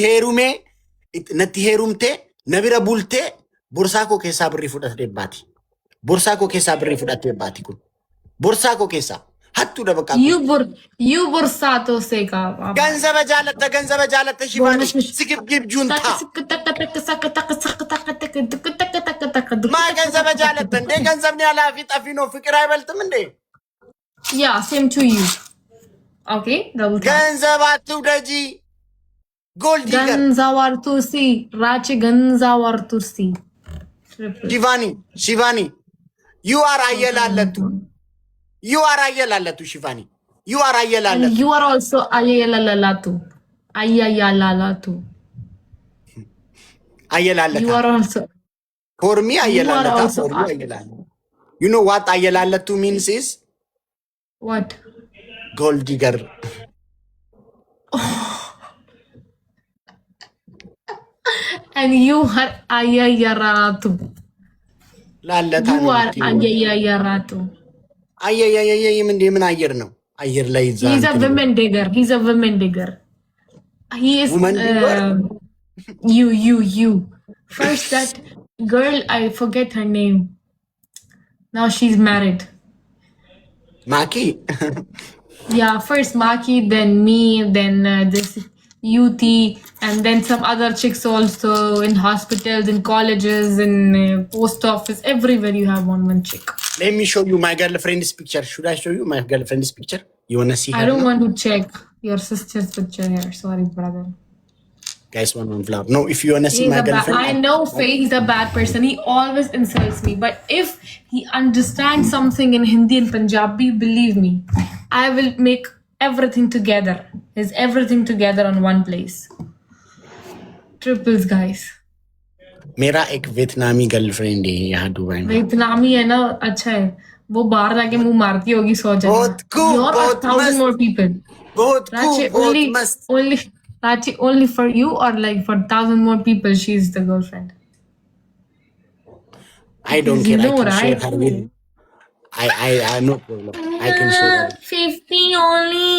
heerume natti heerumte nabira bulte borsaa koo keessaa birrii fudhatee baati. Borsaa koo keessaa birrii fudhatee baati kun. Borsaa koo keessaa hattuudha bakka. You borsato seka. ገንዘብ ጃለተ ሽፋኒ ስግብግብ ጁንታ ማ ገንዘብ ጃለተ እንዴ ገንዘብ ነው ያላፊ ጠፊ ነው ፍቅር አይበልጥም እንዴ? Yeah, same to you. Okay, double tap. ገንዘብ አትውደጂ ጎልድ ይገር ገንዘዋርቱሲ ራቺ ገንዘዋርቱሲ ሽፋኒ you are አየላለቱ ሽፋኒ you are አየላለቱ you are also አየላለላቱ you are also for me አየላለታ for you አየላለቱ you know what አየላለቱ means is what gold digger and you are ayayaratu ላለታ you are ayayaratu ayayayay ምን አየር ነው አየር ላይ ይዛ he's a woman digger he is you first that girl I forget her name now she's married Maki yeah first Maki then me then this UT and then some other chicks also in hospitals in colleges in post office everywhere you have one chick. Let me show you my girlfriend's picture. Should I show you my girlfriend's picture? You wanna see her? I don't want to check your sister's picture here. Sorry, brother. Guys, one vlog. No, if you wanna see my girlfriend, I know Faye, he's a bad person. He always insults me. But if he understands something in Hindi and Punjabi, believe me, I will make everything together. Is everything together on one place. Triples, guys. मेरा एक वियतनामी girlfriend है यहाँ Dubai में. वियतनामी है ना अच्छा है वो बाहर जाके मुंह मारती होगी 100 जगह. बहुत cool, बहुत 1,000 more people. बहुत cool, बहुत मस्त. Only for you or like for 1,000 more people she's the girlfriend. I don't care. You know, I can right? share her with. I no problem. I can share her. 50 only.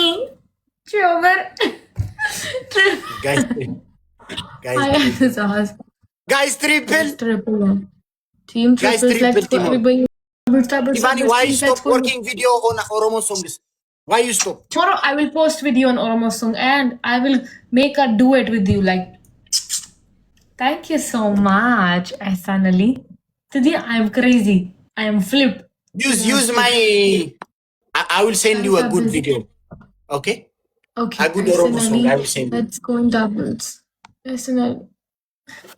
Trevor. Guys, triple. Team Guys, triples. triple Let's go. team. Everybody. Ivani, why you stop working video on Oromo songs? Why you stop? Tomorrow I will post video on Oromo song and I will make a duet with you. Like, thank you so much, Ahsanali. Today I am crazy. I am flipped. Use my. I will send you a good video. Okay. Okay. A good Oromo song. I will send you. Let's go in doubles.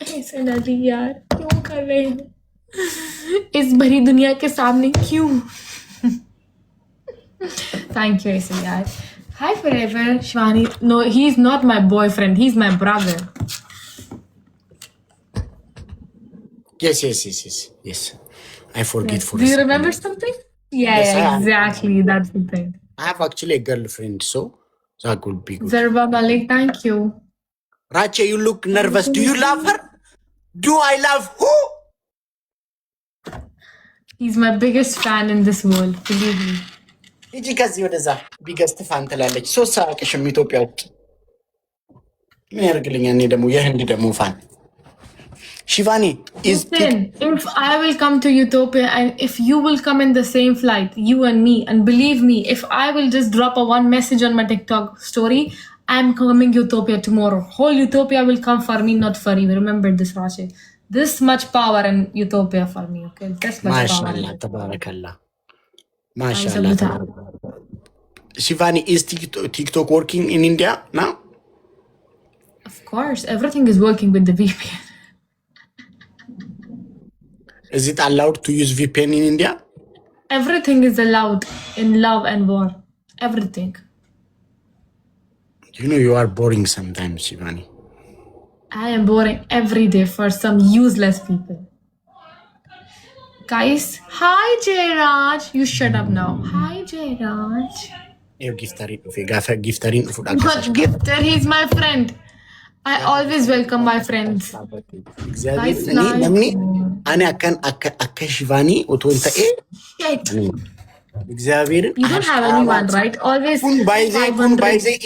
Ahsanali यार क्यों कर रहे हैं इस भरी दुनिया के सामने क्यों? Thank you, यार. Hi forever, Shivani. No, he's not my boyfriend. He's my brother. Yes. I forget for. Do you remember something? Yeah, Yes, yeah, exactly. That's the thing. I have actually a girlfriend, so that could be good. Zarba Malik, thank you. Rache, you look nervous. Do you love her? Do I love who? He's my biggest fan in this world. Believe me. Iji kazi ወደዛ ቢገስት ፋን ትላለች 3 ሰዓት ከሽም ኢትዮጵያ ውስጥ ምን ያርግልኛል? እኔ ደግሞ የህንድ ደግሞ ፋን Shivani is. Listen, if I will come to Utopia and if you will come in the same flight, you and me, and believe me, if I will just drop a one message on my TikTok story, I'm coming Utopia tomorrow. Whole Utopia will come for me, not for you. Remember this, Rashi. This much power in Utopia for me, okay? This much MashaAllah, power. tabarakallah. MashaAllah. Shivani, is TikTok working in India now? Of course, everything is working with the VPN. Is it allowed to use VPN in India? Everything is allowed in love and war. Everything. You know you are boring sometimes, Shivani. I am boring every day for some useless people. Guys, hi Jayraj. You shut up now. Hi Jayraj. You giftarin. What gifter? He's my friend. I always welcome my friends. Guys, أنا أكن شيفاني وتقول أنت إيه؟ Shit. إكزابير. You don't have anyone, right? Always. كون بايزي